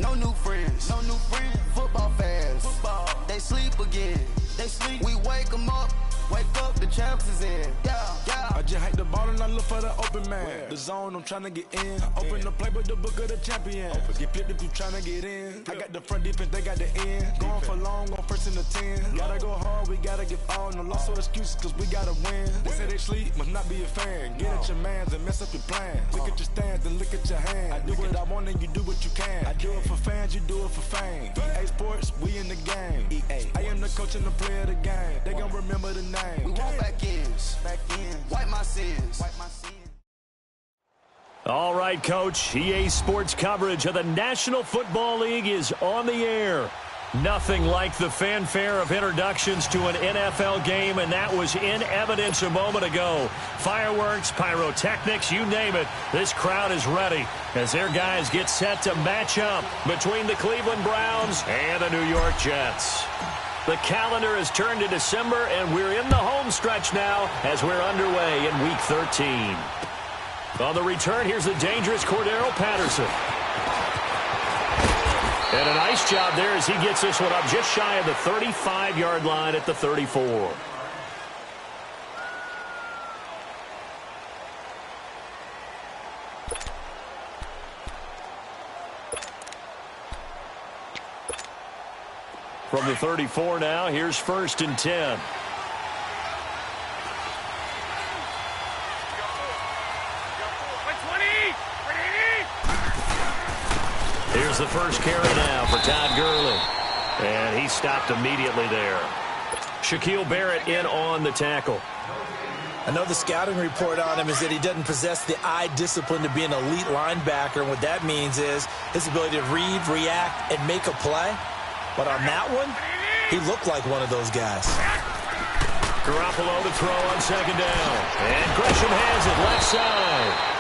No new friends. No new friends. Football fans. Football. They sleep again. They sleep. We wake them up. Wake up, the champs is in. Yeah, yeah. I just hate the ball and I look for the open man. The zone, I'm trying to get in. Open the playbook, the book of the champion. Get flipped if you trying to get in. I got the front defense, they got the end. Going for long, going first in the 10. Gotta go hard, we gotta give all. No loss or excuses, cause we gotta win. They say they sleep, must not be a fan. Get at your mans and mess up your plans. Look at your stands and look at your hands. I do what I want and you do what you can. I do it for fans, you do it for fame. EA Sports, we in the game. I am the coach and the player of the game. They gon' remember the name. We want back ends. Wipe my sins. All right, Coach. EA Sports coverage of the National Football League is on the air. Nothing like the fanfare of introductions to an NFL game, and that was in evidence a moment ago. Fireworks, pyrotechnics, you name it. This crowd is ready as their guys get set to match up between the Cleveland Browns and the New York Jets. The calendar has turned to December, and we're in the home stretch now as we're underway in Week 13. On the return, here's the dangerous Cordero Patterson. And a nice job there as he gets this one up just shy of the 35-yard line at the 34. From the 34 now, here's 1st and 10. Here's the first carry now for Todd Gurley. And he stopped immediately there. Shaquille Barrett in on the tackle. I know the scouting report on him is that he doesn't possess the eye discipline to be an elite linebacker. And what that means is his ability to read, react, and make a play. But on that one, he looked like one of those guys. Garoppolo to throw on 2nd down. And Gresham has it left side.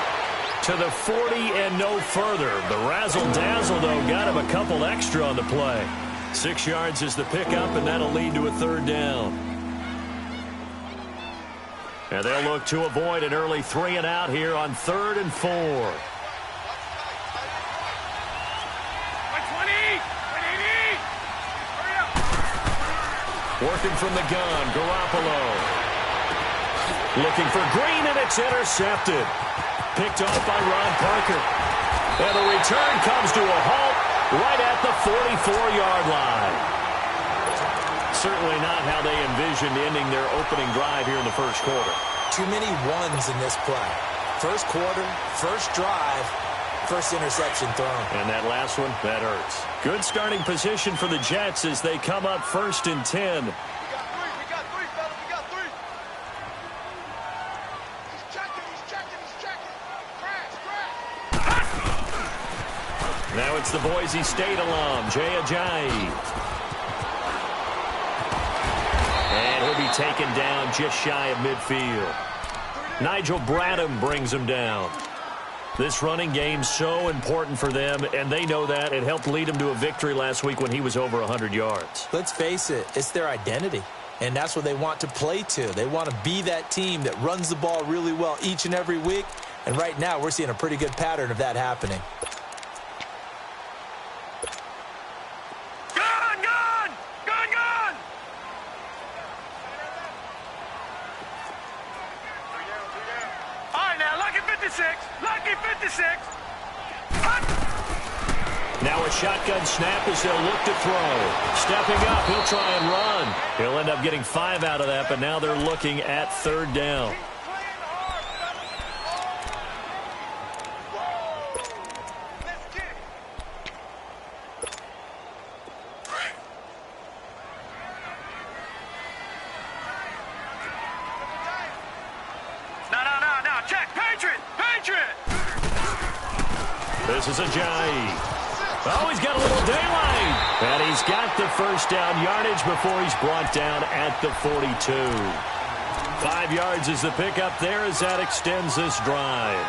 To the 40 and no further. The razzle-dazzle, though, got him a couple extra on the play. 6 yards is the pickup, and that'll lead to a 3rd down. And they'll look to avoid an early 3 and out here on 3rd and 4. Working from the gun, Garoppolo. Looking for Green, and it's intercepted. Picked off by Ron Parker. And the return comes to a halt right at the 44-yard line. Certainly not how they envisioned ending their opening drive here in the first quarter. Too many ones in this play. First quarter, first drive, first interception thrown. And that last one, that hurts. Good starting position for the Jets as they come up 1st and 10. We got three, fellas. We got three. He's checking. Crash. Now it's the Boise State alum, Jay Ajayi. And he'll be taken down just shy of midfield. Nigel Bradham brings him down. This running game's so important for them, and they know that. It helped lead them to a victory last week when he was over 100 yards. Let's face it, it's their identity, and that's what they want to play to. They want to be that team that runs the ball really well each and every week, and right now we're seeing a pretty good pattern of that happening. Lucky 56. Now a shotgun snap as they'll look to throw. Stepping up, he'll try and run. He'll end up getting 5 out of that, but now they're looking at 3rd down. No. Check. Patriot. This is Ajayi. Oh, he's got a little daylight. And he's got the first down yardage before he's brought down at the 42. 5 yards is the pickup there as that extends this drive.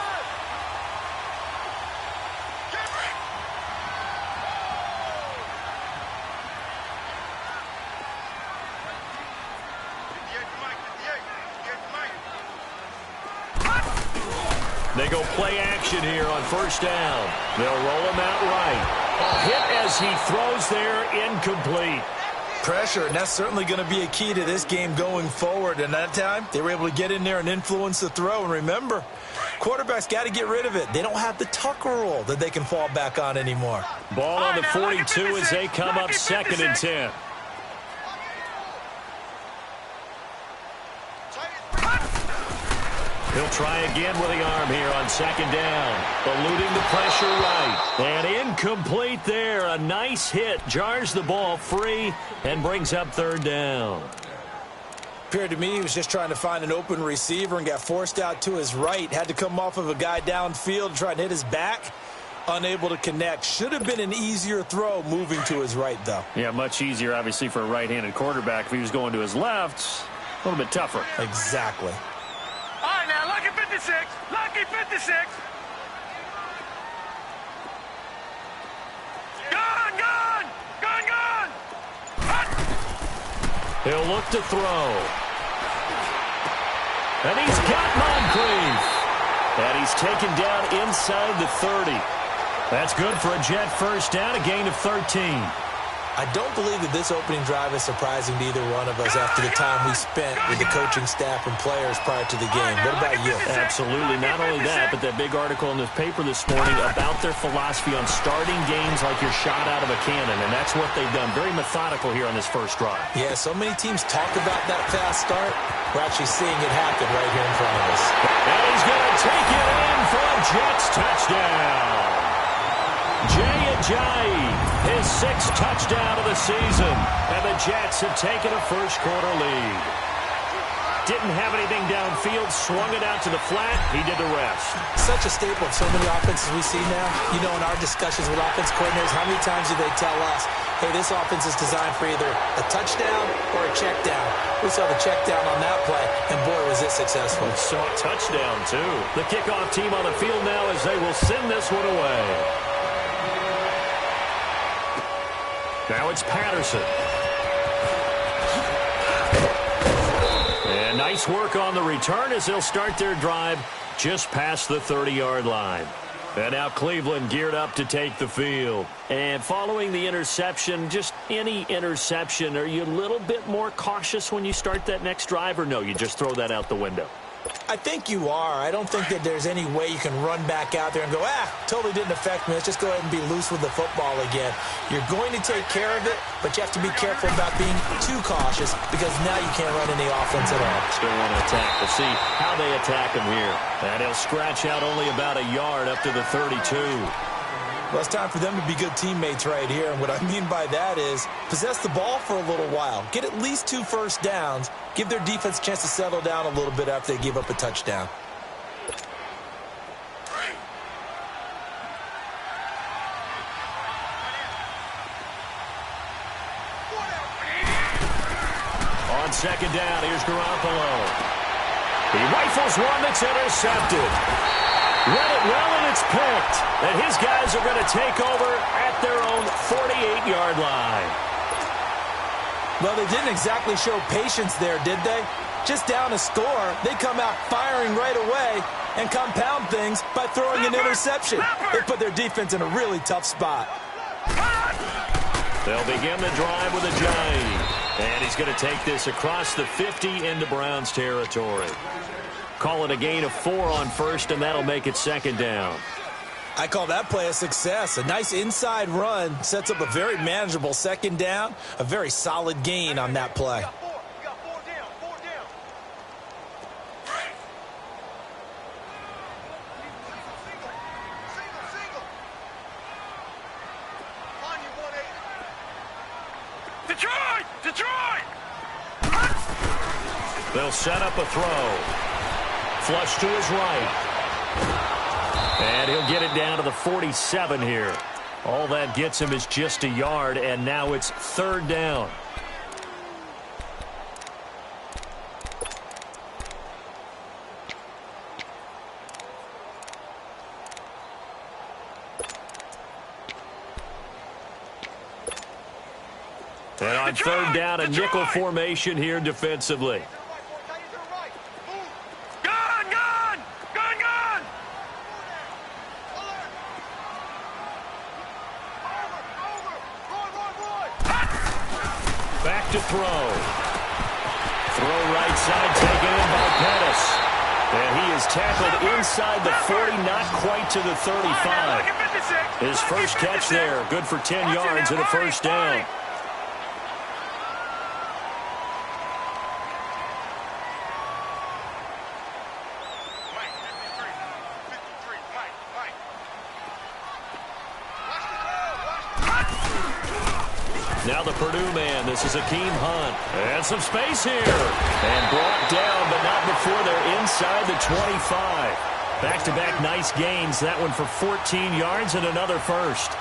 They go play action here on 1st down. They'll roll him out right. A hit as he throws there, incomplete. Pressure, and that's certainly going to be a key to this game going forward. And that time, they were able to get in there and influence the throw. And remember, quarterbacks got to get rid of it. They don't have the Tucker rule that they can fall back on anymore. Ball on the 42 as they come up 2nd and 10. He'll try again with the arm here on 2nd down. Eluding the pressure right. And incomplete there. A nice hit. Jars the ball free and brings up 3rd down. Appeared to me he was just trying to find an open receiver and got forced out to his right. Had to come off of a guy downfield, try and hit his back. Unable to connect. Should have been an easier throw moving to his right, though. Yeah, much easier, obviously, for a right-handed quarterback. If he was going to his left, a little bit tougher. Exactly. All right, now, lucky 56. Lucky 56. Gone, gone. Gone, gone. Hut. He'll look to throw. And he's got Moncrief. And he's taken down inside the 30. That's good for a Jet first down, a gain of 13. I don't believe that this opening drive is surprising to either one of us after the time we spent with the coaching staff and players prior to the game. What about you? Absolutely. Not only that, but that big article in this paper this morning about their philosophy on starting games like you're shot out of a cannon, and that's what they've done. Very methodical here on this first drive. Yeah, so many teams talk about that fast start. We're actually seeing it happen right here in front of us. And he's going to take it in for a Jets touchdown. Jay Ajayi, his 6th touchdown of the season, and the Jets have taken a first-quarter lead. Didn't have anything downfield, swung it out to the flat, he did the rest. Such a staple of so many offenses we see now. You know, in our discussions with offense coordinators, how many times do they tell us, hey, this offense is designed for either a touchdown or a check down. We saw the check down on that play, and boy, was it successful. We saw a touchdown, too. The kickoff team on the field now as they will send this one away. Now it's Patterson. And nice work on the return as they'll start their drive just past the 30-yard line. And now Cleveland geared up to take the field. And following the interception, just any interception, are you a little bit more cautious when you start that next drive, or no, you just throw that out the window? I think you are. I don't think that there's any way you can run back out there and go, totally didn't affect me. Let's just go ahead and be loose with the football again. You're going to take care of it, but you have to be careful about being too cautious because now you can't run any offense at all. Still want to attack. We'll see how they attack him here. And he'll scratch out only about a yard up to the 32. Well, it's time for them to be good teammates right here. And what I mean by that is possess the ball for a little while. Get at least 2 first downs. Give their defense a chance to settle down a little bit after they give up a touchdown. On 2nd down, here's Garoppolo. He rifles one that's intercepted. Read it well, and it's picked. And his guys are going to take over at their own 48-yard line. Well, they didn't exactly show patience there, did they? Just down a score, they come out firing right away and compound things by throwing an interception. They put their defense in a really tough spot. They'll begin the drive with Ajayi. And he's going to take this across the 50 into Browns territory. Call it a gain of 4 on first, and that'll make it 2nd down. I call that play a success. A nice inside run sets up a very manageable 2nd down. A very solid gain on that play. Detroit! Detroit! They'll set up a throw. Flush to his right. And he'll get it down to the 47 here. All that gets him is just a yard, and now it's 3rd down. And on 3rd down, a nickel formation here defensively. to throw. Throw right side, taken in by Pettis. And he is tackled inside the 40, not quite to the 35. His first catch there, good for 10 yards and a first down. Now the Purdue man, this is Akeem Hunt. And some space here. And brought down, but not before they're inside the 25. Back-to-back nice gains. That one for 14 yards and another first.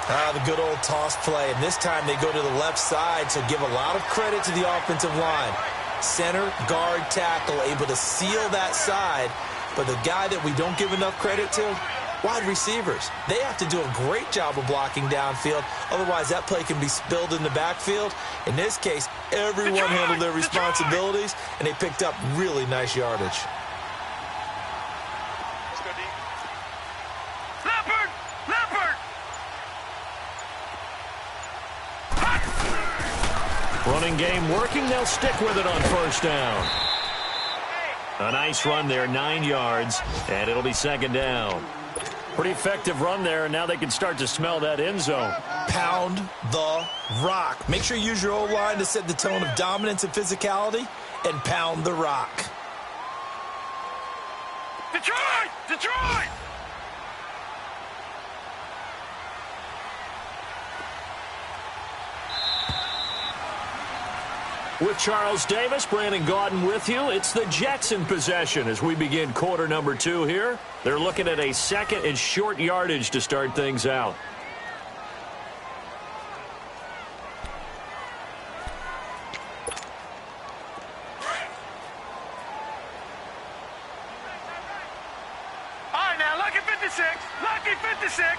The good old toss play. And this time they go to the left side, so give a lot of credit to the offensive line. Center, guard, tackle, able to seal that side. But the guy that we don't give enough credit to, wide receivers. They have to do a great job of blocking downfield. Otherwise, that play can be spilled in the backfield. In this case, everyone handled their responsibilities, and they picked up really nice yardage. Running game working. They'll stick with it on first down. A nice run there, 9 yards, and it'll be second down. Pretty effective run there, and now they can start to smell that end zone. Pound the rock. Make sure you use your O-line to set the tone of dominance and physicality, and pound the rock. Detroit! Detroit! With Charles Davis, Brandon Gaudin with you. It's the Jets in possession as we begin quarter number 2 here. They're looking at a second and short yardage to start things out. All right, now, lucky 56. Lucky 56.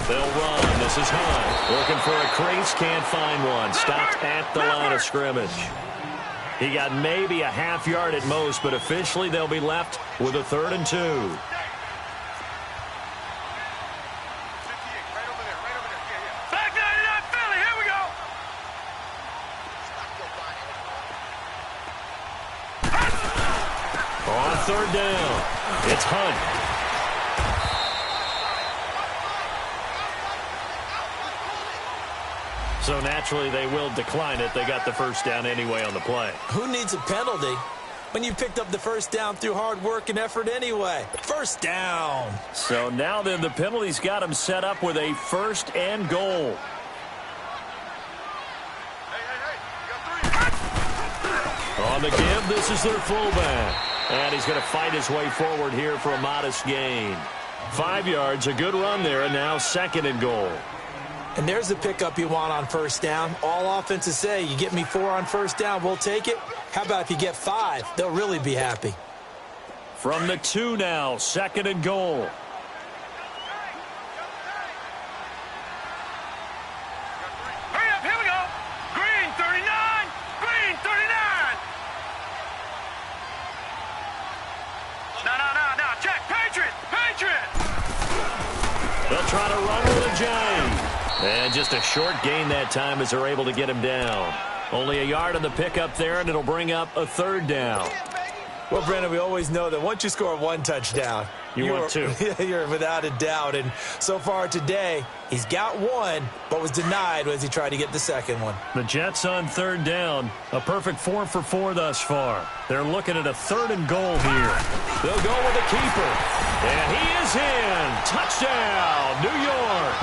They'll run. This is Hunt. Looking for a crease. Can't find one. Stopped at the line of scrimmage. He got maybe a half yard at most, but officially they'll be left with a 3rd and 2. Back 99 Philly. Here we go. On 3rd down, it's Hunt. So naturally, they will decline it. They got the first down anyway on the play. Who needs a penalty when you picked up the first down through hard work and effort anyway? First down. So now then, the penalty's got them set up with a 1st and goal. On the give, this is their fullback. And he's going to fight his way forward here for a modest gain. 5 yards, a good run there, and now 2nd and goal. And there's the pickup you want on first down. All offenses say, you get me 4 on first down, we'll take it. How about if you get 5? They'll really be happy. From the 2 now, 2nd and goal. Hurry up, here we go. Green 39. Green 39. No. Check. Patriot. Patriot. They'll try to run with a J. And just a short gain that time as they're able to get him down. Only a yard on the pickup there, and it'll bring up a 3rd down. Well, Brandon, we always know that once you score 1 touchdown, want 2. You're without a doubt. And so far today, he's got 1, but was denied as he tried to get the 2nd one. The Jets on 3rd down. A perfect 4 for 4 thus far. They're looking at a 3rd and goal here. They'll go with the keeper. And he is in. Touchdown, New York.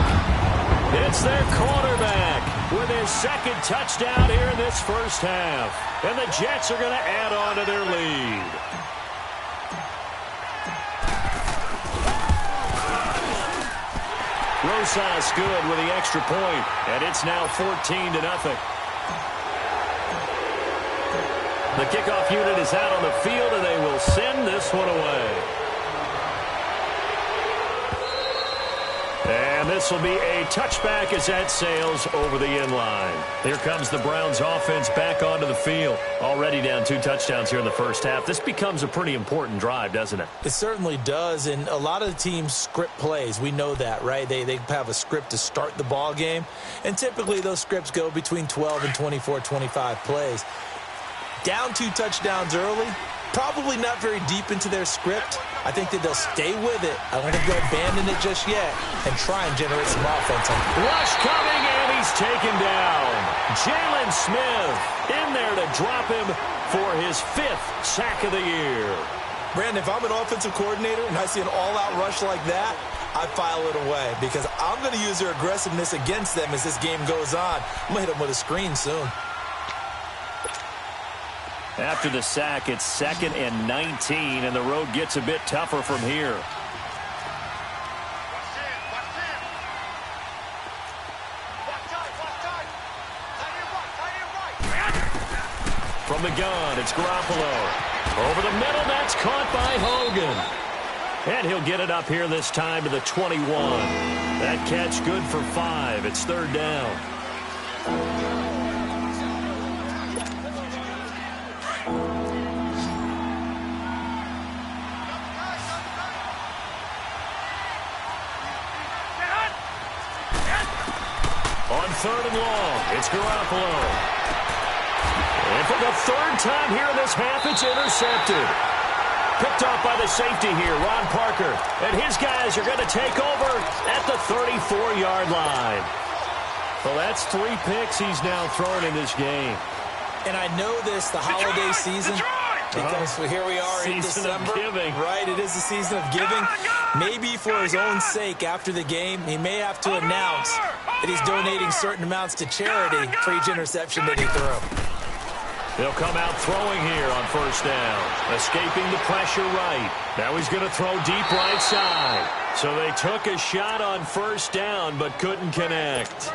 It's their quarterback with his 2nd touchdown here in this first half. And the Jets are going to add on to their lead. Rosas good with the extra point, and it's now 14-0. The kickoff unit is out on the field, and they will send this one away. And this will be a touchback as that sails over the end line. Here comes the Browns offense back onto the field. Already down 2 touchdowns here in the first half. This becomes a pretty important drive, doesn't it? It certainly does, and a lot of the teams script plays. We know that, right? They have a script to start the ball game, and typically those scripts go between 12 and 24, 25 plays. Down 2 touchdowns early, probably not very deep into their script. I think that they'll stay with it. I don't think they'll abandon it just yet and try and generate some offense. Rush coming, and he's taken down. Jalen Smith in there to drop him for his 5th sack of the year. Brandon, if I'm an offensive coordinator and I see an all-out rush like that, I file it away because I'm going to use their aggressiveness against them as this game goes on. I'm going to hit them with a screen soon. After the sack, it's 2nd and 19, and the road gets a bit tougher from here. From the gun, it's Garoppolo. Over the middle, that's caught by Hogan. And he'll get it up here this time to the 21. That catch good for 5. It's 3rd down. On 3rd and long, it's Garoppolo. And for the 3rd time here in this half, it's intercepted. Picked off by the safety here, Ron Parker. And his guys are going to take over at the 34-yard line. Well, that's 3 picks he's now thrown in this game. And I know this, the holiday season, because here we are in December. Season of giving. Right, it is the season of giving. Maybe for his own sake, after the game, he may have to announce that he's donating certain amounts to charity for each interception that he threw. They'll come out throwing here on 1st down. Escaping the pressure right. Now he's going to throw deep right side. So they took a shot on 1st down, but couldn't connect.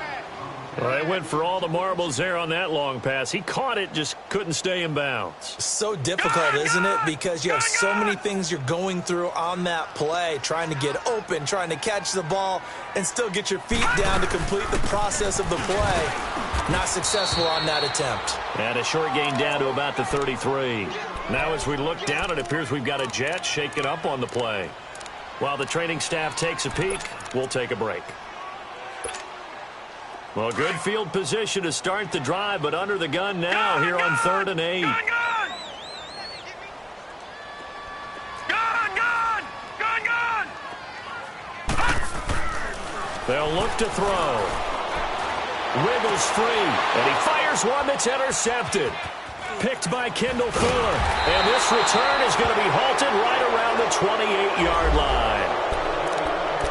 Well, they went for all the marbles there on that long pass. He caught it, just couldn't stay in bounds. So difficult, isn't it? Because you have so many things you're going through on that play, trying to get open, trying to catch the ball, and still get your feet down to complete the process of the play. Not successful on that attempt. And a short gain down to about the 33. Now as we look down, it appears we've got a jet shaken up on the play. While the training staff takes a peek, we'll take a break. Well, good field position to start the drive, but under the gun now here on 3rd and 8. Gun! They'll look to throw. Wiggles free, and he fires one that's intercepted. Picked by Kendall Fuller. And this return is going to be halted right around the 28-yard line.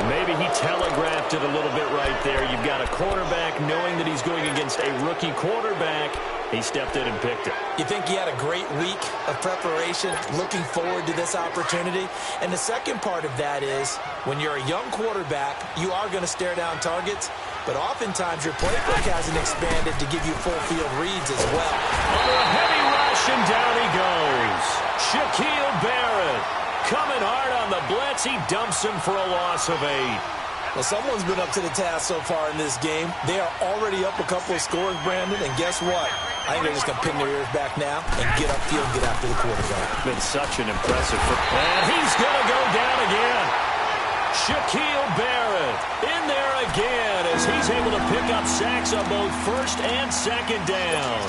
Maybe he telegraphed it a little bit right there. You've got a quarterback knowing that he's going against a rookie quarterback. He stepped in and picked it. You think he had a great week of preparation, looking forward to this opportunity? And the second part of that is, when you're a young quarterback, you are going to stare down targets, but oftentimes your playbook hasn't expanded to give you full field reads as well. Under a heavy rush, and down he goes. Shaquille Barrett coming hard on the blitz. He dumps him for a loss of 8. Well, someone's been up to the task so far in this game. They are already up a couple of scores, Brandon, and guess what? I think they're just going to pin their ears back now and get upfield, get after the quarterback. Been such an impressive... And he's going to go down again. Shaquille Barrett in there again as he's able to pick up sacks on both 1st and 2nd down.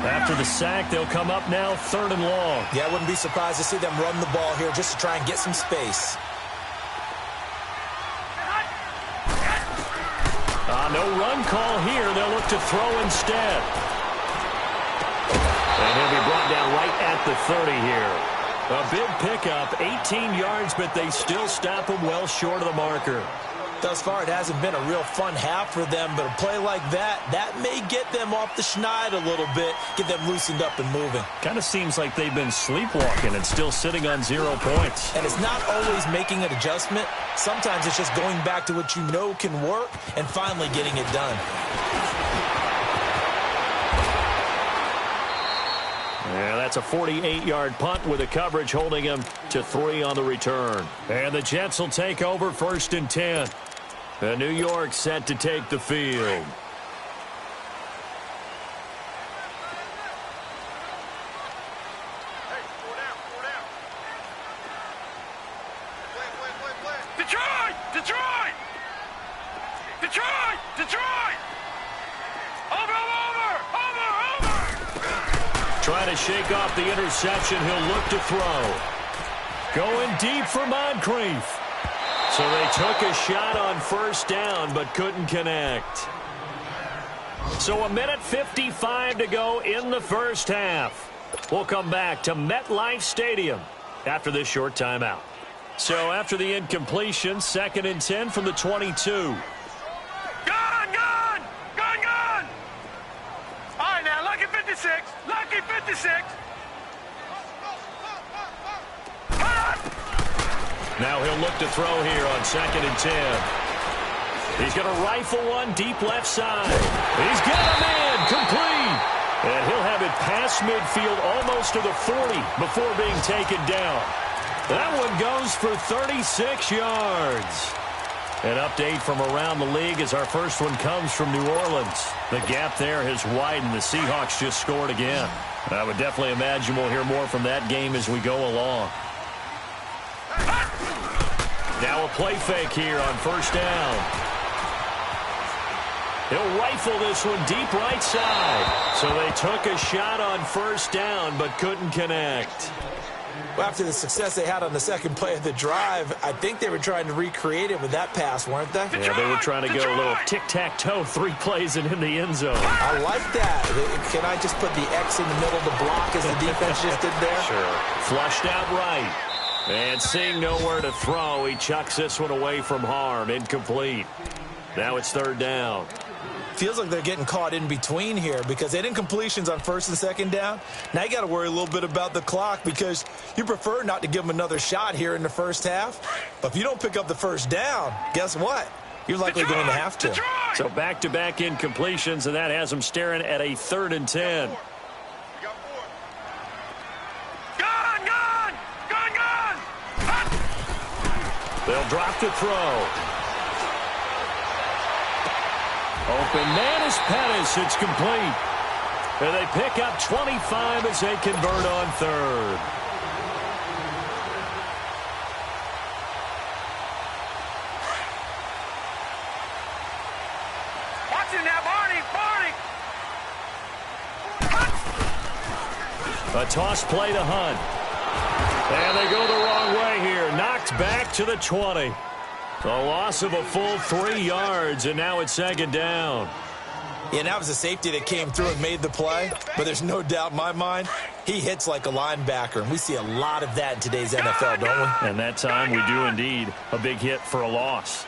After the sack, they'll come up now 3rd and long. Yeah, I wouldn't be surprised to see them run the ball here just to try and get some space. No run call here. They'll look to throw instead. And he'll be brought down right at the 30 here. A big pickup, 18 yards, but they still stop him well short of the marker. Thus far, it hasn't been a real fun half for them, but a play like that may get them off the schneid a little bit, get them loosened up and moving. Kind of seems like they've been sleepwalking and still sitting on 0 points. And it's not always making an adjustment. Sometimes it's just going back to what you know can work and finally getting it done. That's a 48-yard punt with a coverage holding him to 3 on the return. And the Jets will take over 1st and 10. And New York set to take the field. Detroit! Detroit! Detroit! Detroit! Over! Trying to shake off the interception. He'll look to throw. Going deep for Moncrief. So they took a shot on 1st down but couldn't connect. So 1:55 to go in the 1st half. We'll come back to MetLife Stadium after this short timeout. So after the incompletion, 2nd and 10 from the 22. Gone! All right, now, lucky 56. Lucky 56. Now he'll look to throw here on 2nd and 10. He's going to rifle one deep left side. He's got a man complete. And he'll have it past midfield almost to the 40 before being taken down. That one goes for 36 yards. An update from around the league as our first one comes from New Orleans. The gap there has widened. The Seahawks just scored again. I would definitely imagine we'll hear more from that game as we go along. Now a play fake here on 1st down. He'll rifle this one deep right side. So they took a shot on 1st down but couldn't connect. Well, after the success they had on the 2nd play of the drive, I think they were trying to recreate it with that pass, weren't they? Yeah, they were trying to go a little tic-tac-toe, 3 plays and in the end zone. I like that. Can I just put the X in the middle to block as the defense just did there? Sure. Flushed out right. And seeing nowhere to throw, he chucks this one away from harm. Incomplete. Now it's 3rd down. Feels like they're getting caught in between here because they didn't incompletions on 1st and 2nd down. Now you got to worry a little bit about the clock because you prefer not to give them another shot here in the 1st half. But if you don't pick up the 1st down, guess what? You're likely going to have to. So back-to-back incompletions, and that has them staring at a 3rd and 10. Gone! They'll drop to throw. Open man is Pettis. It's complete. And they pick up 25 as they convert on 3rd. Watch it now, Barney! A toss play to Hunt. And they go the wrong way here. Knocked back to the 20. A loss of a full 3 yards, and now it's 2nd down. Yeah, that was a safety that came through and made the play. But there's no doubt in my mind, he hits like a linebacker. And we see a lot of that in today's NFL, don't we? And that time we do indeed. A big hit for a loss.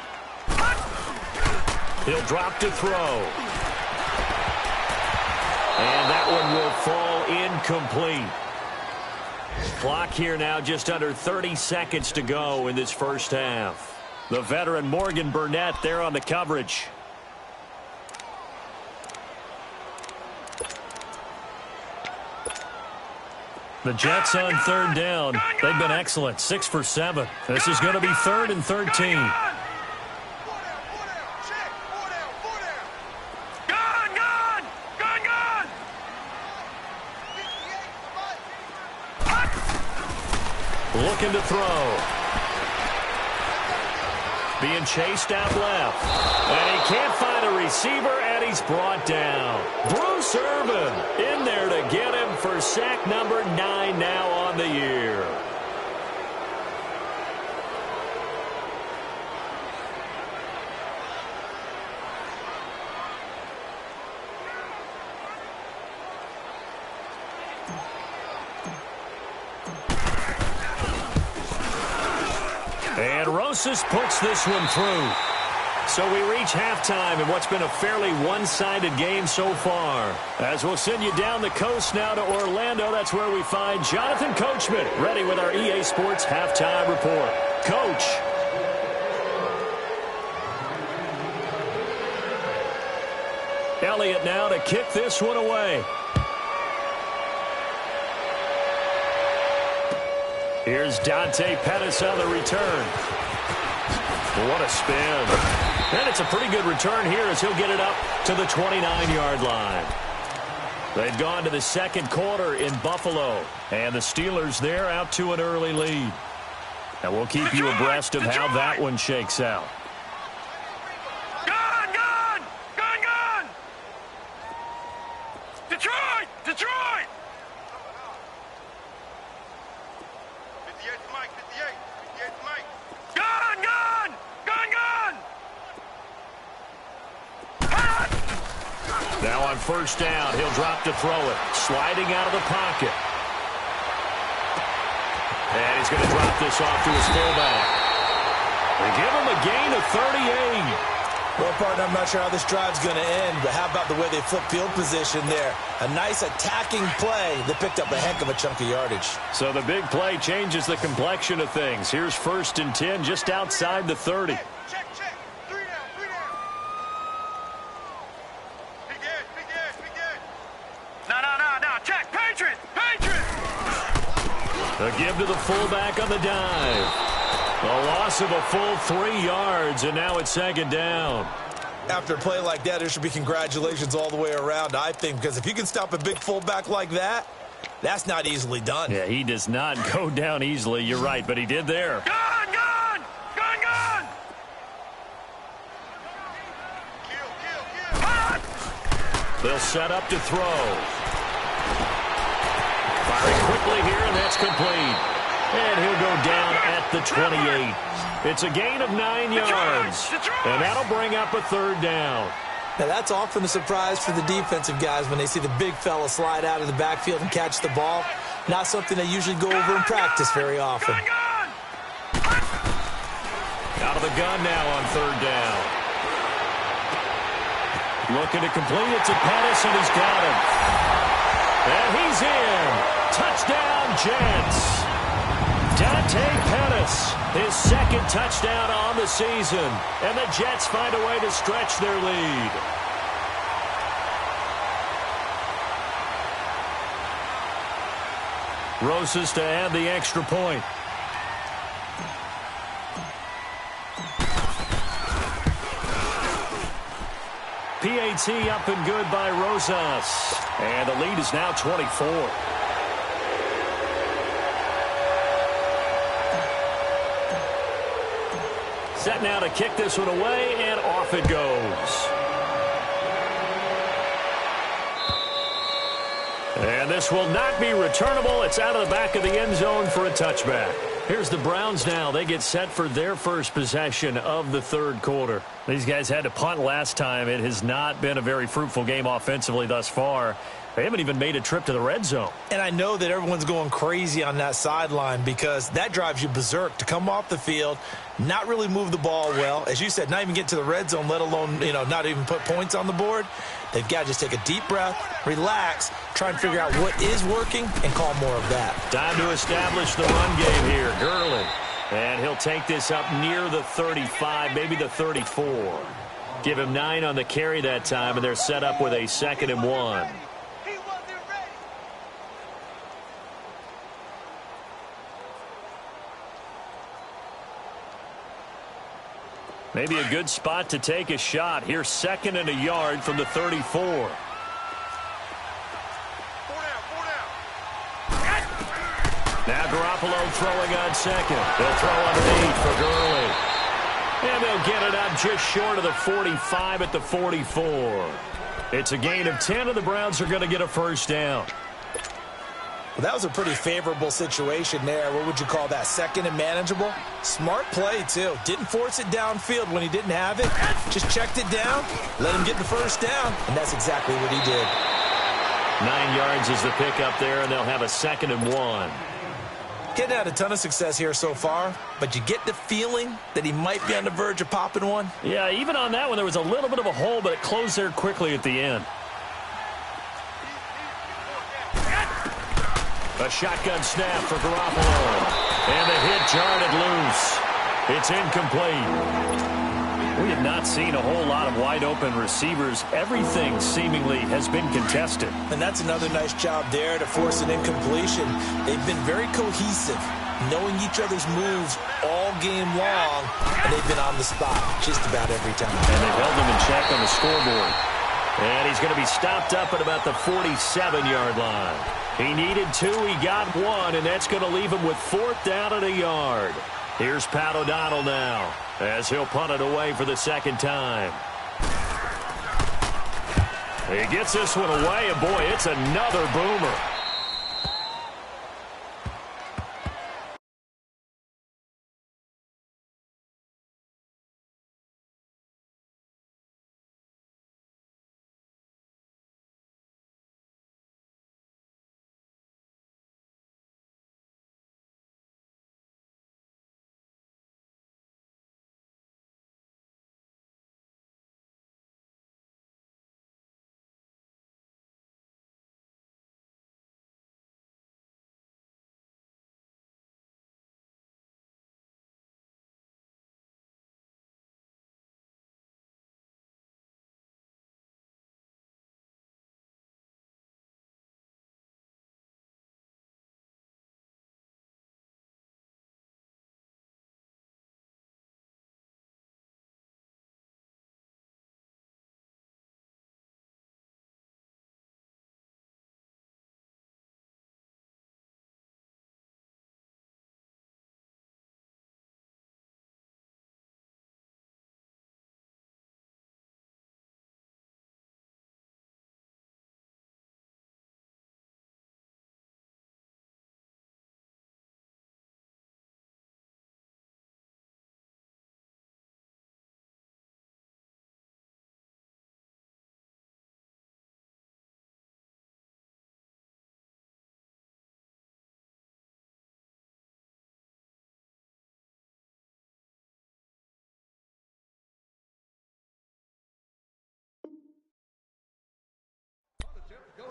He'll drop to throw. And that one will fall incomplete. Clock here now just under 30 seconds to go in this 1st half. The veteran Morgan Burnett there on the coverage. The Jets on 3rd down. They've been excellent. 6 for 7. This is going to be 3rd and 13. Looking to throw. Being chased out left. And he can't find a receiver, and he's brought down. Bruce Irvin in there to get him for sack number 9 now on the year. And Rosas puts this one through. So we reach halftime in what's been a fairly one-sided game so far. As we'll send you down the coast now to Orlando, that's where we find Jonathan Coachman ready with our EA Sports Halftime Report. Coach. Elliott now to kick this one away. Here's Dante Pettis on the return. What a spin. And it's a pretty good return here as he'll get it up to the 29-yard line. They've gone to the second quarter in Buffalo. And the Steelers there out to an early lead. And we'll keep you abreast of how that one shakes out. Gone, gone! Gone, gone! Detroit! Detroit! 58 to Mike, 58. 58 to Mike. Gone, gone! Gone, gone! Now on first down, he'll drop to throw it. Sliding out of the pocket. And he's going to drop this off to his fullback. They give him a gain of 38. Well, partner, I'm not sure how this drive's going to end, but how about the way they flip field position there? A nice attacking play that picked up a heck of a chunk of yardage. So the big play changes the complexion of things. Here's 1st and 10 just outside the 30. Check, check. 3 down, 3 down. Big edge, big edge, big edge. No. Check, Patriot, Patriot. A give to the fullback on the dive. A loss of a full 3 yards, and now it's 2nd down. After a play like that, there should be congratulations all the way around, I think, because if you can stop a big fullback like that, that's not easily done. Yeah, he does not go down easily. You're right, but he did there. Gone, gone! Gone, gone! Kill! They'll set up to throw. Firing quickly here, and that's complete. And he'll go down at the 28. It's a gain of 9 yards. And that'll bring up a 3rd down. Now, that's often a surprise for the defensive guys when they see the big fella slide out of the backfield and catch the ball. Not something they usually go over in practice very often. Out of the gun now on 3rd down. Looking to complete it to Pettis, and he's got him. And he's in. Touchdown, Jets. Dante Pettis, his 2nd touchdown on the season. And the Jets find a way to stretch their lead. Rosas to add the extra point. PAT up and good by Rosas. And the lead is now 24. Set now to kick this one away, and off it goes. And this will not be returnable. It's out of the back of the end zone for a touchback. Here's the Browns now. They get set for their first possession of the 3rd quarter. These guys had to punt last time. It has not been a very fruitful game offensively thus far. They haven't even made a trip to the red zone. And I know that everyone's going crazy on that sideline because that drives you berserk to come off the field, not really move the ball well. As you said, not even get to the red zone, let alone, not even put points on the board. They've got to just take a deep breath, relax, try and figure out what is working, and call more of that. Time to establish the run game here. Gurley. And he'll take this up near the 35, maybe the 34. Give him 9 on the carry that time, and they're set up with a 2nd and 1. Maybe a good spot to take a shot. Here's 2nd and a yard from the 34. 4 down. Now Garoppolo throwing on 2nd. They'll throw underneath for Gurley. And they'll get it up just short of the 45 at the 44. It's a gain of 10, and the Browns are going to get a 1st down. Well, that was a pretty favorable situation there. What would you call that? 2nd and manageable? Smart play, too. Didn't force it downfield when he didn't have it. Just checked it down, let him get the 1st down, and that's exactly what he did. 9 yards is the pickup there, and they'll have a 2nd and 1. Getting had a ton of success here so far, but you get the feeling that he might be on the verge of popping one. Yeah, even on that one, there was a little bit of a hole, but it closed there quickly at the end. A shotgun snap for Garoppolo. And the hit jarred it loose. It's incomplete. We have not seen a whole lot of wide-open receivers. Everything seemingly has been contested. And that's another nice job there to force an incompletion. They've been very cohesive. knowing each other's moves all game long, and they've been on the spot just about every time. And they've held him in check on the scoreboard. And he's going to be stopped up at about the 47-yard line. He needed 2, he got 1, and that's going to leave him with 4th down and a yard. Here's Pat O'Donnell now, as he'll punt it away for the second time. He gets this one away, and boy, it's another boomer.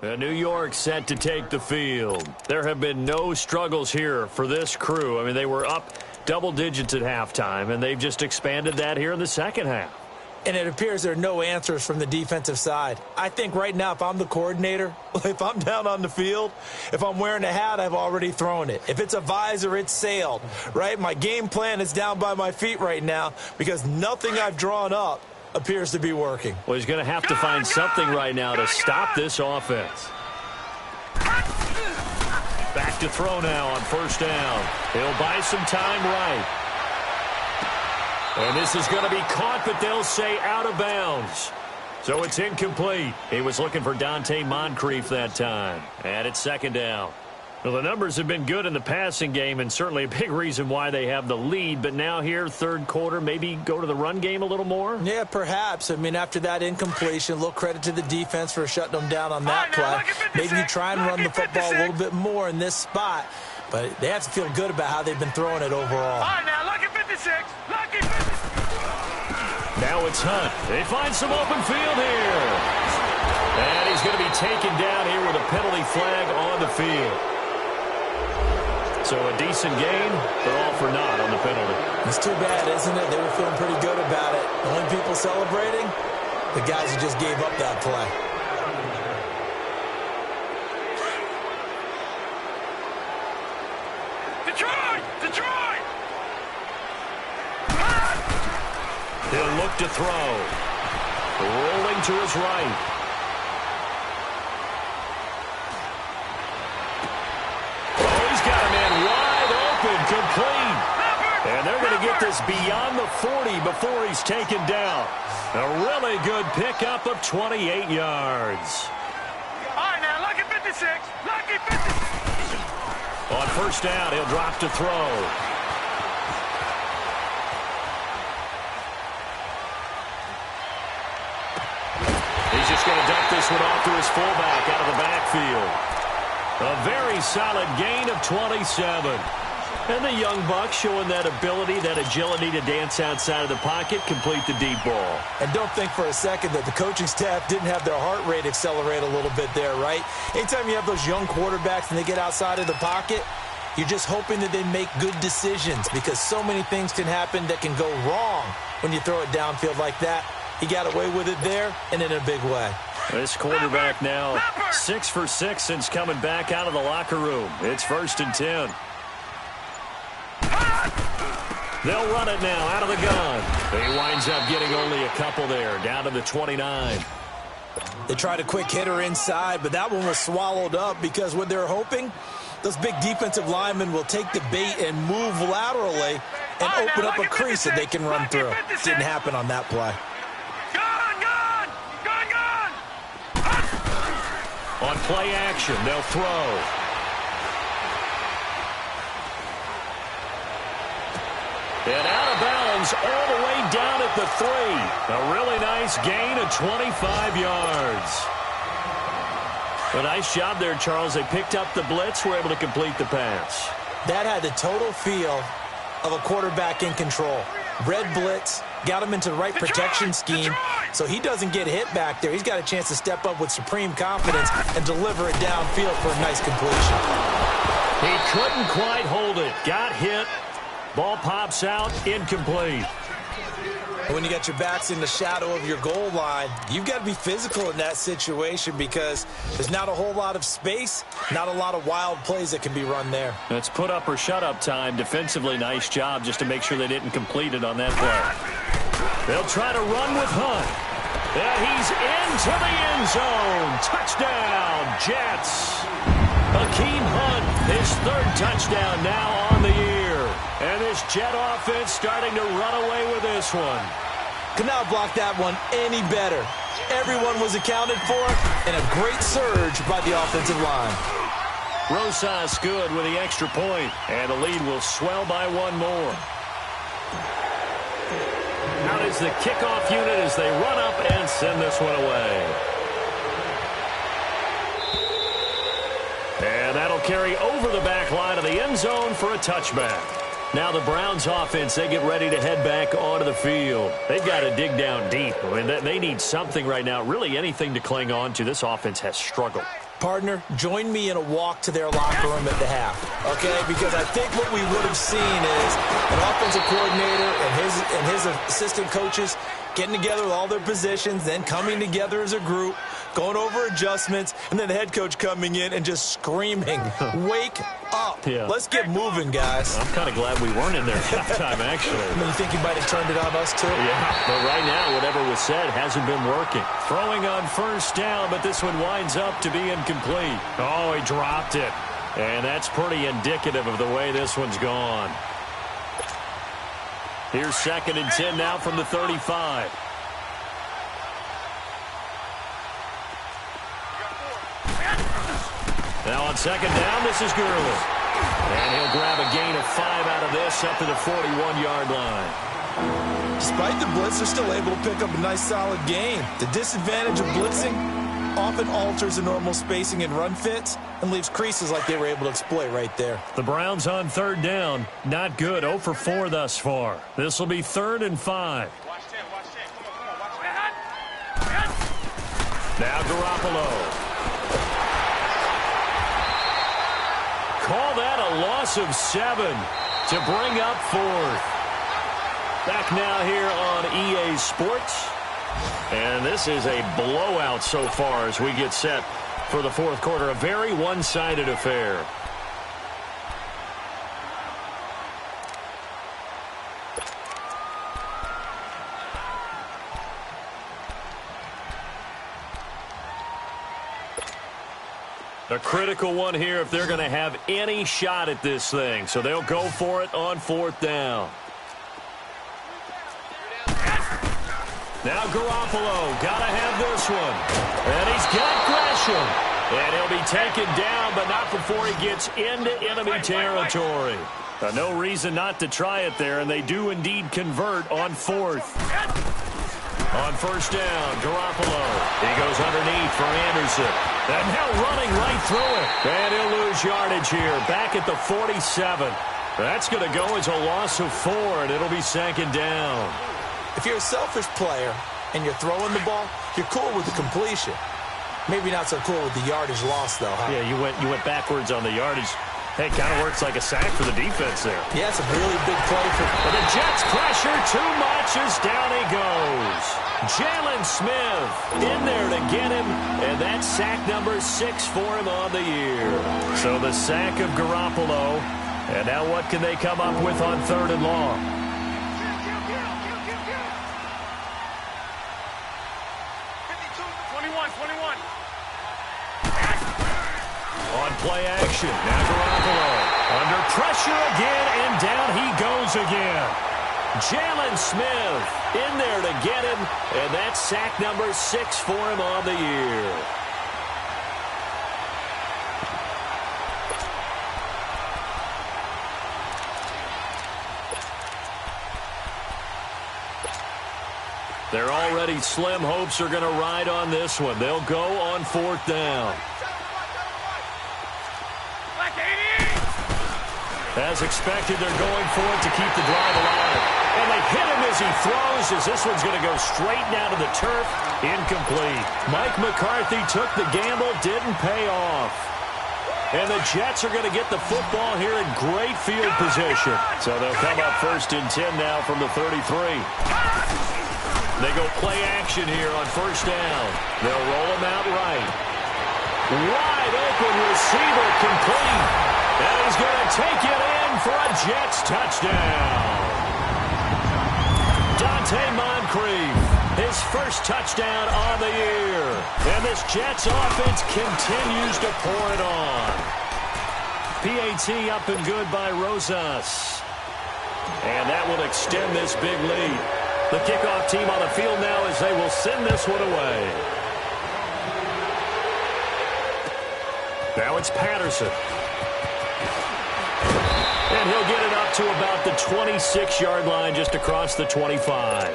New York set to take the field. There have been no struggles here for this crew. I mean, they were up double digits at halftime, and they've just expanded that here in the second half. And it appears there are no answers from the defensive side. I think right now, if I'm the coordinator, if I'm down on the field, if I'm wearing a hat, I've already thrown it. If it's a visor, it's sailed, right? My game plan is down by my feet right now because nothing I've drawn up appears to be working. Well, he's going to have to find something right now to stop this offense. Back to throw now on first down. He'll buy some time right. And this is going to be caught, but they'll say out of bounds. So it's incomplete. He was looking for Dante Moncrief that time. And it's second down. Well, the numbers have been good in the passing game, and certainly a big reason why they have the lead. But now here, third quarter, maybe go to the run game a little more? Yeah, perhaps. I mean, after that incompletion, a little credit to the defense for shutting them down on that play. Maybe you try and run the football a little bit more in this spot. But they have to feel good about how they've been throwing it overall. All right, now, lucky 56. Lucky 56. Now it's Hunt. They find some open field here. And he's going to be taken down here with a penalty flag on the field. So a decent game, but all for naught on the penalty. It's too bad, isn't it? They were feeling pretty good about it. The only people celebrating, the guys who just gave up that play. Detroit! Detroit! He'll look to throw. Rolling to his right. Complete. And they're going to get this beyond the 40 before he's taken down. A really good pickup of 28 yards. All right, now, lucky 56. Lucky 56. On first down, he'll drop to throw. He's just going to dump this one off to his fullback out of the backfield. A very solid gain of 27. And the young Bucks showing that ability, that agility to dance outside of the pocket, complete the deep ball. And don't think for a second that the coaching staff didn't have their heart rate accelerate a little bit there, right? Anytime you have those young quarterbacks and they get outside of the pocket, you're just hoping that they make good decisions because so many things can happen that can go wrong when you throw it downfield like that. He got away with it there and in a big way. This quarterback now 6 for 6 since coming back out of the locker room. It's 1st and 10. They'll run it now out of the gun. He winds up getting only a couple there, down to the 29. They tried a quick hitter inside, but that one was swallowed up because what they're hoping, those big defensive linemen will take the bait and move laterally and open up a crease that they can run through. Didn't happen on that play. On play action, they'll throw. And out of bounds all the way down at the 3. A really nice gain of 25 yards. A nice job there, Charles. They picked up the blitz, were able to complete the pass. That had the total feel of a quarterback in control. Red blitz, got him into the right protection scheme, so he doesn't get hit back there. He's got a chance to step up with supreme confidence and deliver it downfield for a nice completion. He couldn't quite hold it. Got hit. Ball pops out, incomplete. When you got your backs in the shadow of your goal line, you've got to be physical in that situation because there's not a whole lot of space, not a lot of wild plays that can be run there. It's put up or shut up time. Defensively, nice job just to make sure they didn't complete it on that play. They'll try to run with Hunt. And he's into the end zone. Touchdown, Jets. Hakeem Hunt, his 3rd touchdown now on the year. And this Jet offense starting to run away with this one. Could not block that one any better. Everyone was accounted for, and a great surge by the offensive line. Rosas good with the extra point, and the lead will swell by one more. Out is the kickoff unit as they run up and send this one away. And that'll carry over the back line of the end zone for a touchback. Now the Browns offense, they get ready to head back onto the field. They've got to dig down deep. I mean, they need something right now, really anything to cling on to. This offense has struggled. Partner, join me in a walk to their locker room at the half, okay? Because I think what we would have seen is an offensive coordinator and his assistant coaches getting together with all their positions, then coming together as a group, going over adjustments, and then the head coach coming in and just screaming, wake up. Yeah. Let's get moving, guys. I'm kind of glad we weren't in there at that time, actually. I mean, you think he might have turned it on us, too? Yeah, but right now, whatever was said hasn't been working. Throwing on first down, but this one winds up to be incomplete. Oh, he dropped it. And that's pretty indicative of the way this one's gone. Here's 2nd and 10 now from the 35. Now on 2nd down, this is Gurley. And he'll grab a gain of 5 out of this up to the 41-yard line. Despite the blitz, they're still able to pick up a nice solid gain. The disadvantage of blitzing often alters the normal spacing and run fits and leaves creases like they were able to exploit right there. The Browns on 3rd down. Not good. 0 for 4 thus far. This will be 3rd and 5. Now Garoppolo. Call that a loss of 7 to bring up 4th. Back now here on EA Sports. And this is a blowout so far as we get set for the 4th quarter. A very one-sided affair. A critical one here if they're going to have any shot at this thing. So they'll go for it on 4th down. Now Garoppolo, gotta have this one. And he's got Gresham. And he'll be taken down, but not before he gets into enemy territory. No reason not to try it there, and they do indeed convert on 4th. On 1st down, Garoppolo. He goes underneath for Anderson. And now running right through it. And he'll lose yardage here, back at the 47. That's going to go as a loss of 4, and it'll be 2nd down. If you're a selfish player and you're throwing the ball, you're cool with the completion. Maybe not so cool with the yardage loss, though, huh? Yeah, you went backwards on the yardage. Hey, kind of works like a sack for the defense there. Yeah, it's a really big play for... But the Jets pressure too much as down he goes. Jalen Smith in there to get him, and that's sack number 6 for him on the year. So the sack of Garoppolo, and now what can they come up with on 3rd and long? action. Now Garoppolo under pressure again, and down he goes again. Jalen Smith in there to get him, and that's sack number 6 for him on the year. They're already slim hopes are going to ride on this one. They'll go on 4th down. As expected, they're going for it to keep the drive alive. And they hit him as he throws, as this one's going to go straight down to the turf. Incomplete. Mike McCarthy took the gamble, didn't pay off. And the Jets are going to get the football here in great field position. So they'll come up 1st and 10 now from the 33. They go play action here on 1st down. They'll roll him out right. Wide open receiver complete. And he's going to take it in for a Jets touchdown. Dante Moncrief, his first touchdown on the year. And this Jets offense continues to pour it on. PAT up and good by Rosas. And that will extend this big lead. The kickoff team on the field now as they will send this one away. Now it's Patterson. And he'll get it up to about the 26-yard line, just across the 25.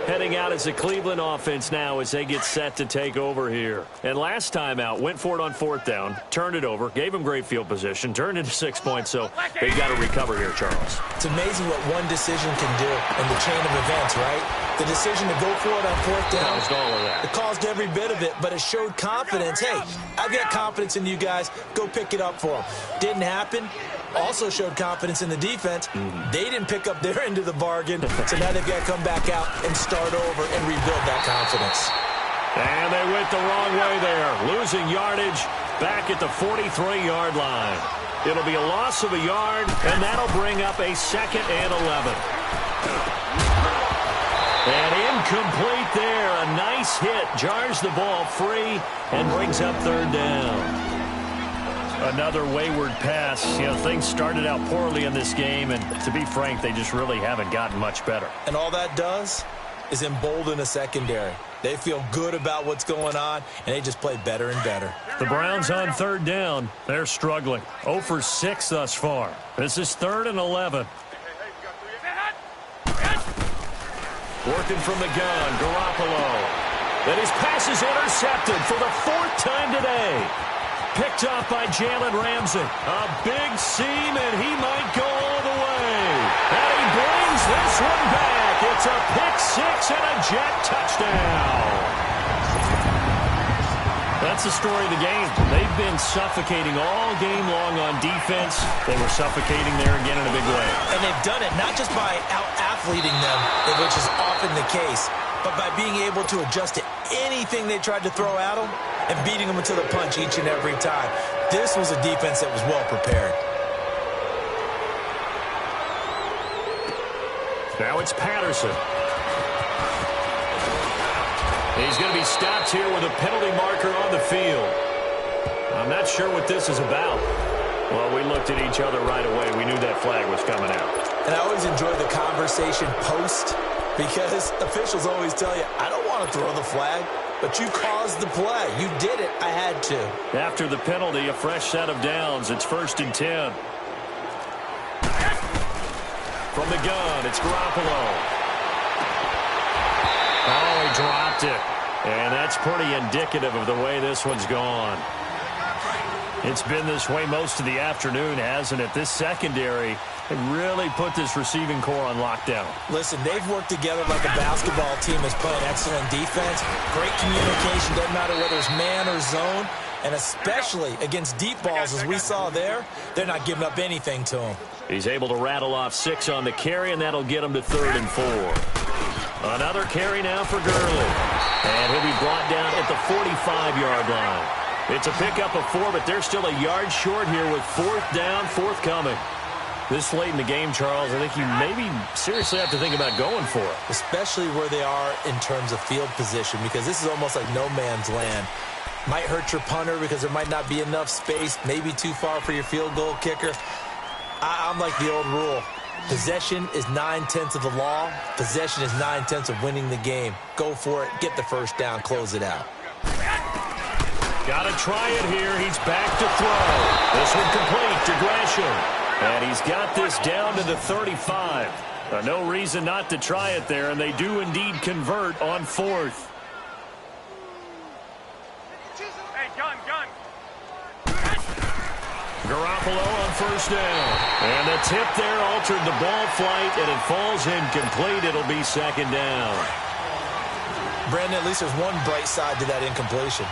Heading out as the Cleveland offense now as they get set to take over here. And last time out, went for it on 4th down, turned it over, gave them great field position, turned into 6 points, so they've got to recover here, Charles. It's amazing what one decision can do in the chain of events, right? The decision to go for it on 4th down. Caused all of that. It caused every bit of it, but it showed confidence. Hey, I've got confidence in you guys. Go pick it up for them. Didn't happen. Also showed confidence in the defense. They didn't pick up their end of the bargain, so now they've got to come back out and start over and rebuild that confidence. And they went the wrong way there, losing yardage back at the 43-yard line. It'll be a loss of a yard, and that'll bring up a 2nd and 11. And incomplete there. A nice hit. Jars the ball free and brings up 3rd down. Another wayward pass. You know, things started out poorly in this game, and to be frank, they just really haven't gotten much better. And all that does is embolden a secondary. They feel good about what's going on, and they just play better and better. The Browns on 3rd down. They're struggling. 0 for 6 thus far. This is 3rd and 11. Working from the gun, Garoppolo. And his pass is intercepted for the 4th time today. Picked off by Jalen Ramsey. A big seam, and he might go all the way. And he brings this one back. It's a pick 6 and a Jet touchdown. That's the story of the game. They've been suffocating all game long on defense. They were suffocating there again in a big way. And they've done it not just by out-athleting them, which is often the case, but by being able to adjust to anything they tried to throw at them and beating them to the punch each and every time. This was a defense that was well prepared. Now it's Patterson. He's going to be stopped here with a penalty marker on the field. I'm not sure what this is about. Well, we looked at each other right away. We knew that flag was coming out. And I always enjoy the conversation post, because officials always tell you, I don't want to throw the flag, but you caused the play. You did it. I had to. After the penalty, a fresh set of downs. It's 1st and 10. From the gun, it's Garoppolo. Oh, he dropped it. And that's pretty indicative of the way this one's gone. It's been this way most of the afternoon, hasn't it? This secondary really put this receiving core on lockdown. Listen, they've worked together like a basketball team that's playing excellent defense. Great communication, doesn't matter whether it's man or zone. And especially against deep balls, as we saw there, they're not giving up anything to him. He's able to rattle off 6 on the carry, and that'll get him to 3rd and 4. Another carry now for Gurley. And he'll be brought down at the 45-yard line. It's a pickup of 4, but they're still a yard short here with 4th down, forthcoming. This late in the game, Charles, I think you maybe seriously have to think about going for it. Especially where they are in terms of field position, because this is almost like no man's land. Might hurt your punter because there might not be enough space, maybe too far for your field goal kicker. I'm like the old rule. Possession is 9/10 of the law. Possession is 9/10 of winning the game. Go for it. Get the first down. Close it out. Got to try it here. He's back to throw. This one complete to Gresham. And he's got this down to the 35. No reason not to try it there, and they do indeed convert on 4th. Hey, gun. Garoppolo on first down. And the tip there altered the ball flight, and it falls incomplete. It'll be 2nd down. Brandon, at least there's one bright side to that incompletion.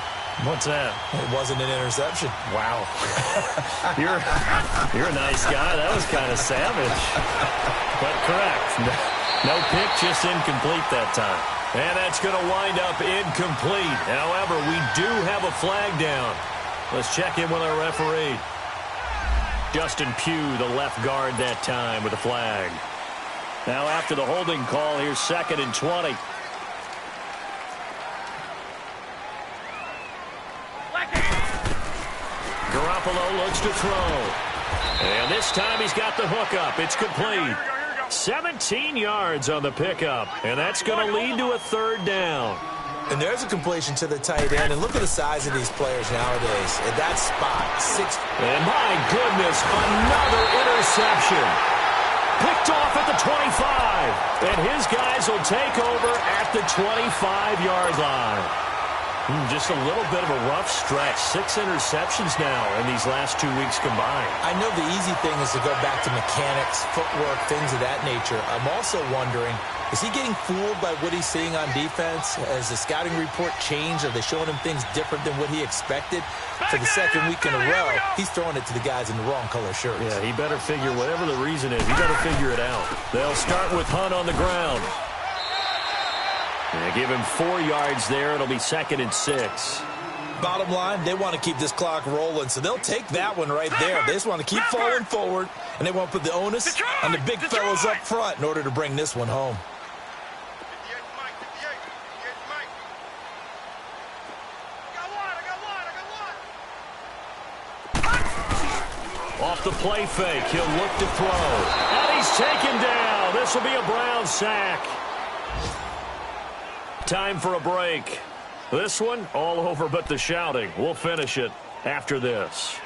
What's that? It wasn't an interception. Wow. You're a nice guy. That was kind of savage. But correct. No pick, just incomplete that time. And that's going to wind up incomplete. However, we do have a flag down. Let's check in with our referee. Justin Pugh, the left guard that time with the flag. Now after the holding call, here's 2nd and 20. Garoppolo looks to throw. And this time he's got the hook up. It's complete. 17 yards on the pickup. And that's going to lead to a 3rd down. And there's a completion to the tight end. And look at the size of these players nowadays. At that spot, 6. And my goodness, another interception. Picked off at the 25. And his guys will take over at the 25-yard line. Just a little bit of a rough stretch. 6 interceptions now in these last 2 weeks combined. I know the easy thing is to go back to mechanics, footwork, things of that nature. I'm also wondering, is he getting fooled by what he's seeing on defense? Has the scouting report changed? Are they showing him things different than what he expected? For the 2nd week in a row, he's throwing it to the guys in the wrong color shirts. Yeah, he better figure, whatever the reason is, he better figure it out. They'll start with Hunt on the ground. They give him 4 yards there. It'll be 2nd and 6. Bottom line, they want to keep this clock rolling, so they'll take that one right there. They just want to keep falling forward, and they want to put the onus on the big fellas up front in order to bring this one home. 58 Mike, 58 Mike. I got one. Off the play fake, he'll look to throw. And he's taken down. This will be a Brown sack. Time for a break. This one, all over but the shouting. We'll finish it after this.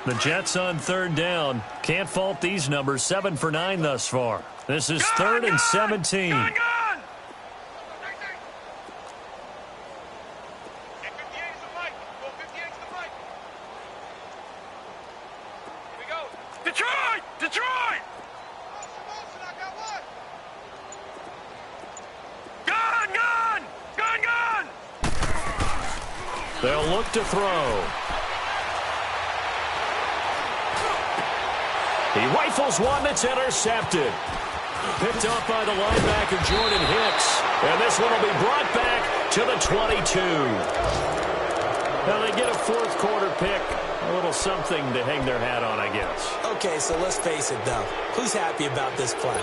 The Jets on 3rd down. Can't fault these numbers. 7 for 9 thus far. This is 3rd and 17. Gun. 58 is the right. Go 58 to the right. Here we go. Detroit! Motion, I got one. Gun! They'll look to throw. He rifles one that's intercepted. Picked up by the linebacker, Jordan Hicks. And this one will be brought back to the 22. Now they get a 4th quarter pick. A little something to hang their hat on, I guess. Okay, so let's face it, though. Who's happy about this play?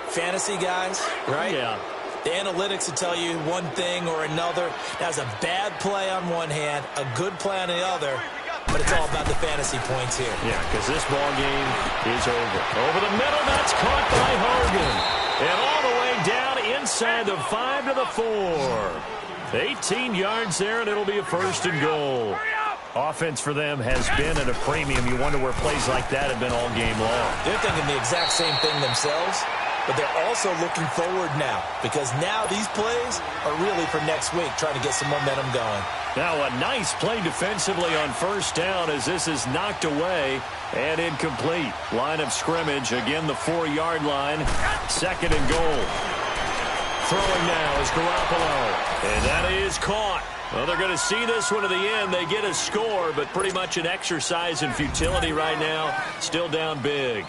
Fantasy guys, right? Yeah. The analytics will tell you one thing or another. That's a bad play on one hand, a good play on the other, but it's all about the fantasy points here. Yeah, because this ball game is over. Over the middle, that's caught by Hogan. And all the way down inside the 5 to the 4. 18 yards there, and it'll be a 1st and goal. Offense for them has been at a premium. You wonder where plays like that have been all game long. They're thinking the exact same thing themselves, but they're also looking forward now, because now these plays are really for next week, trying to get some momentum going. Now a nice play defensively on 1st down as this is knocked away and incomplete. Line of scrimmage, again the 4-yard line. 2nd and goal. Throwing now is Garoppolo. And that is caught. Well, they're going to see this one to the end. They get a score, but pretty much an exercise in futility right now. Still down big.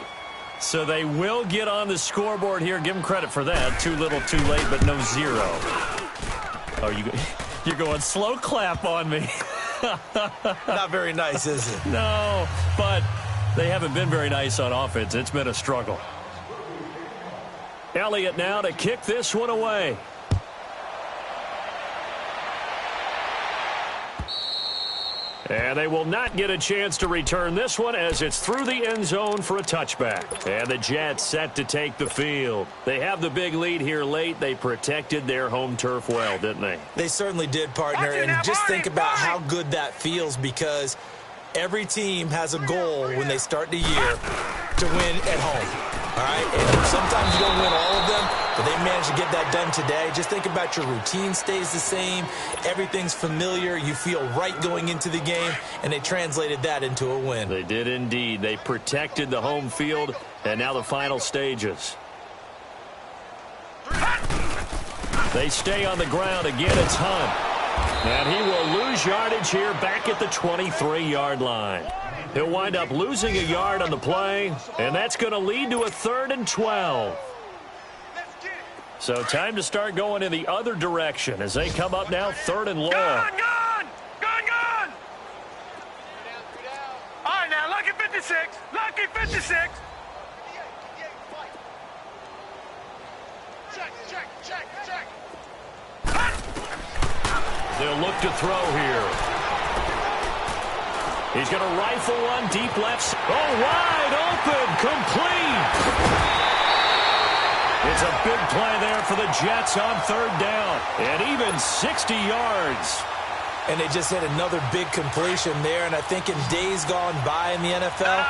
So they will get on the scoreboard here. Give them credit for that. Too little, too late, but no 0. Oh, you're going slow clap on me. Not very nice, is it? No, but they haven't been very nice on offense. It's been a struggle. Elliott now to kick this one away. And they will not get a chance to return this one as it's through the end zone for a touchback. And the Jets set to take the field. They have the big lead here late. They protected their home turf well, didn't they? They certainly did, partner. And just think about how good that feels, because every team has a goal when they start the year to win at home. All right, and sometimes you don't win all of them, but they managed to get that done today. Just think about your routine stays the same. Everything's familiar. You feel right going into the game, and they translated that into a win. They did indeed. They protected the home field, and now the final stages. They stay on the ground. Again, it's Hunt. And he will lose yardage here back at the 23-yard line. He'll wind up losing a yard on the play, and that's going to lead to a 3rd and 12. So time to start going in the other direction as they come up now 3rd and long. Gone! All right, now, lucky 56. Lucky 56. Check. They'll look to throw here. He's going to rifle one deep left. Oh, wide open, complete. It's a big play there for the Jets on 3rd down. And even 60 yards. And they just hit another big completion there. And I think in days gone by in the NFL,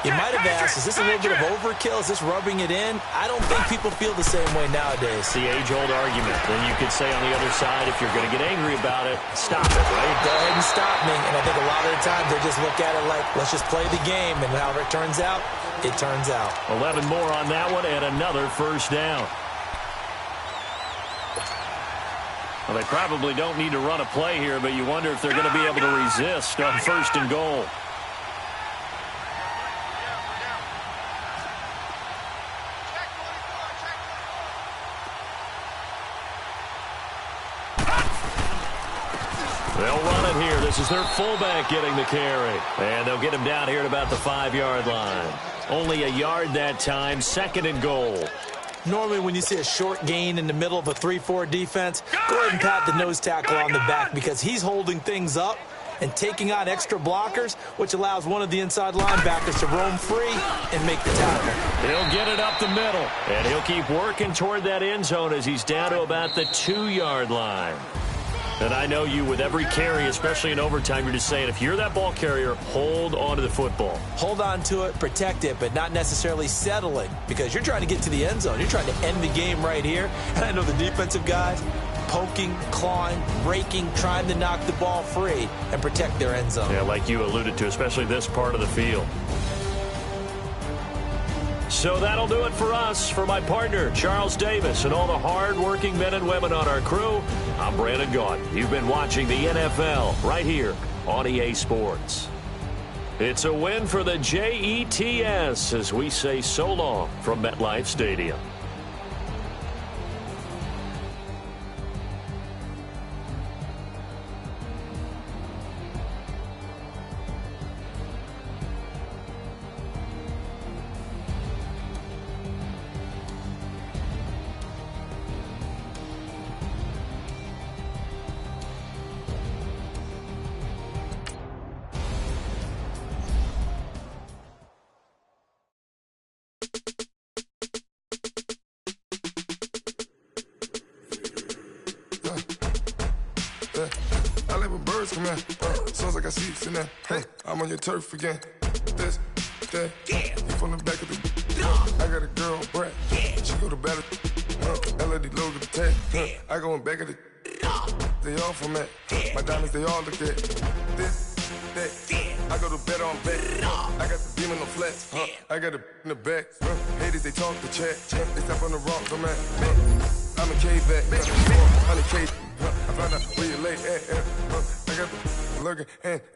you might have asked, is this a little bit of overkill? Is this rubbing it in? I don't think people feel the same way nowadays. The age-old argument. Then you could say on the other side, if you're going to get angry about it, stop it, right? Go ahead and stop me. And I think a lot of the times they just look at it like, let's just play the game. And however it turns out, it turns out. 11 more on that one and another 1st down. Well, they probably don't need to run a play here, but you wonder if they're going to be able to resist on 1st and goal. They'll run it here. This is their fullback getting the carry. And they'll get him down here at about the 5-yard line. Only a yard that time, 2nd and goal. Normally when you see a short gain in the middle of a 3-4 defense, go ahead and pat the nose tackle on the back, because he's holding things up and taking on extra blockers, which allows one of the inside linebackers to roam free and make the tackle. He'll get it up the middle, and he'll keep working toward that end zone as he's down to about the 2-yard line. And I know you, with every carry, especially in overtime, you're just saying, if you're that ball carrier, hold on to the football. Hold on to it, protect it, but not necessarily settling, because you're trying to get to the end zone. You're trying to end the game right here. And I know the defensive guys poking, clawing, raking, trying to knock the ball free and protect their end zone. Yeah, like you alluded to, especially this part of the field. So that'll do it for us. For my partner, Charles Davis, and all the hard-working men and women on our crew, I'm Brandon Gaudin. You've been watching the NFL right here on EA Sports. It's a win for the Jets as we say so long from MetLife Stadium. I let my birds come in. Sounds like I see you in there. I'm on your turf again. This, that, you from the back of the. I got a girl, Brad. She go to battle. LED logo the tag. I go in back of the. They all from that. My diamonds, they all look at. This, that. I go to bed on bed. I got the beam in the flats. I got it in the back. Haters, they talk the chat. They step on the rocks, I'm at. I'm a K-back. 100K. I found out where you lay at. I got the lurking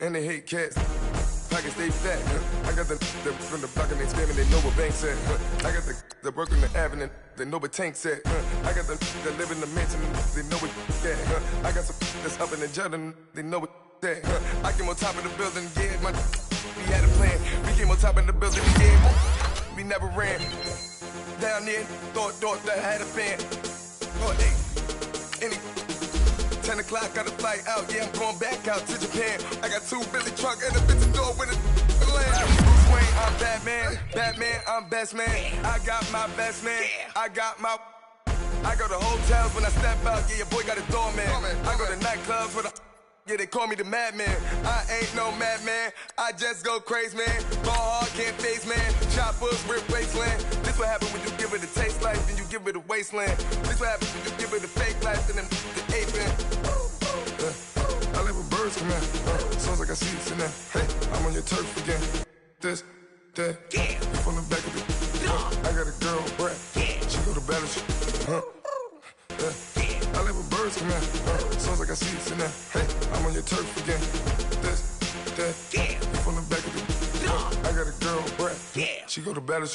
and they hate cats. Pockets stay fat. I got the from the block and they spamming, they know what banks at. I got the work on the avenue, they know what tanks at. I got the that live in the mansion, they know what that. I got some that's up in the Jordan, they know what that. I came on top of the building, yeah, we had a plan. We came on top of the building, yeah, we never ran. Down there, thought that I had a fan. Oh, hey, any 10 o'clock, got a flight out. Yeah, I'm going back out to Japan. I got 2 Billy truck and a bitch door with a land. Bruce Wayne, I'm Batman. Batman, I'm best man. I got my best man. I go to hotels when I step out. Yeah, your boy got a doorman. I go to nightclubs with a. Yeah, they call me the madman. I ain't no madman. I just go crazy, man. Ball hard, can't face, man. Choppers, rip wasteland. This what happens when you give it a taste life, then you give it a wasteland. This what happens when you give it a fake life, and then the ape in. I live with birds come in. Sounds like I see it in there. Hey, I'm on your turf again. This, that. You from the back of the. I got a girl, Brett. She go to battle. I live with birds come in. Sounds like I see it in there. Hey, I'm on your turf again. This, that. You from the back of the. I got a girl, Brett. She go to battle.